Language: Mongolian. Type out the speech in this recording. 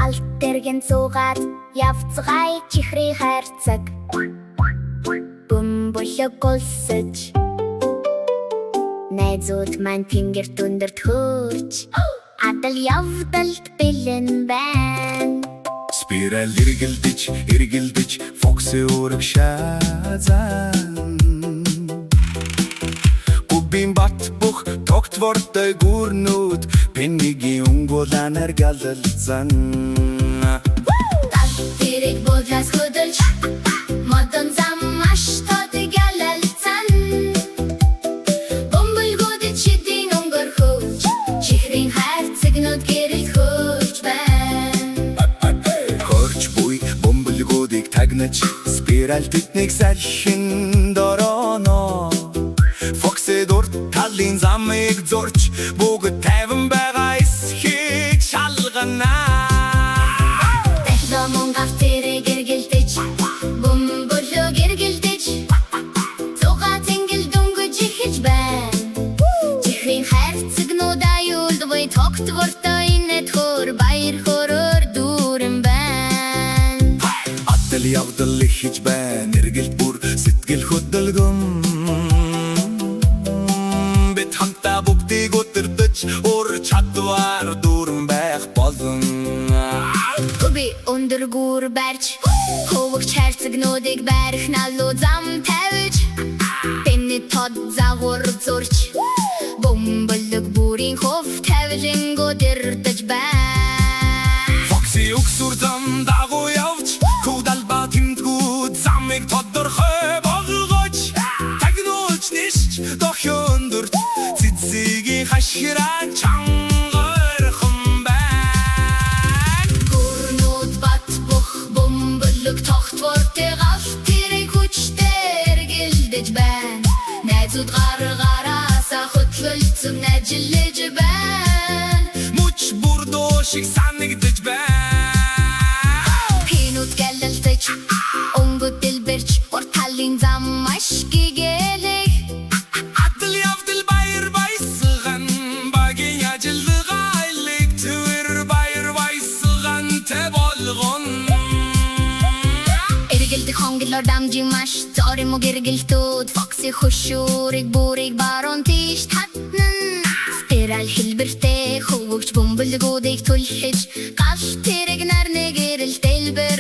алт тэргэн суугаад явцгай чихрийн хайрцаг бөмбөлөг гулсаж найзууд маань тэнгэр дүндэрт хөрч адал явдалд бэлэн байна. Спираль эргэлдэж фокси өрөг шаазан губин бат бүх тогтвортой гүрнүүд пеннигийн өнгөланар галалзан Тэрэг бодлаас хөдөлж модон зам маш тод галалцан бөмбөлгүүд чидийн өнгөр хөөж чихрийн хайрцагнууд гэрэл хөөж байна. Хөрч буй бөмбөлгүүдийг тагнаж спираль тэднийг салхин дорооно фокси дурт талын замыг зурч бүгд тайван байгаа эсхийг шалганаа Мон гав тэрэг эргэлдэж бөмбөлөг эргэлдэж цугаа тэнгэл дүнгэж ихэж байна. Чихрийн хайрцагнууд аюулгүй тогтвортой нэтхөр баяр хороор дүүрэн байна. Адал явдал ихэж байна эргэлт бүр сэтгэл хөдөлгөм бид хамтаа бүгдийг өдөрдөж өр чадвар дүүрэн байх болон Би өндөр гүр барьж хөвөгч хайрцагнуудыг барих налуу зам тавьж пенни тод загвар зурч бөмбөлөг бүрийн хөв тавилингууд ирдэж байна. Фокси өксүр зам дагуу явж хөвдалба тэмдгүүд замыг тодорхой болгож тагнуулж нишч дохиондөрт цэцгийн хашгираа чангойрхон тогтвортой гав тэрэг хүчтэй эргэлдэж байна. Найзууд гаргараасаа хөтлөлцөн ажиллаж байна. Муч бүрдөө шиг санагдаж байна. Пинут гэлэлтэж өнгөд дэлбэрч орталын зам маш гэгээлэг Адал явдал баяр баясган багийн ажилга айлыг төвөр баяр баясган тэ болгон Хонгилоор дамжин маш зорим уу гэргэлтүүд фокси хөшүүрийг бүрийг баруун тийш татнан спираль хэлбэртэй хөвөгч бөмбөлгүүдийг түлхэж гал тэрэг нарны гэрэл дэлбэр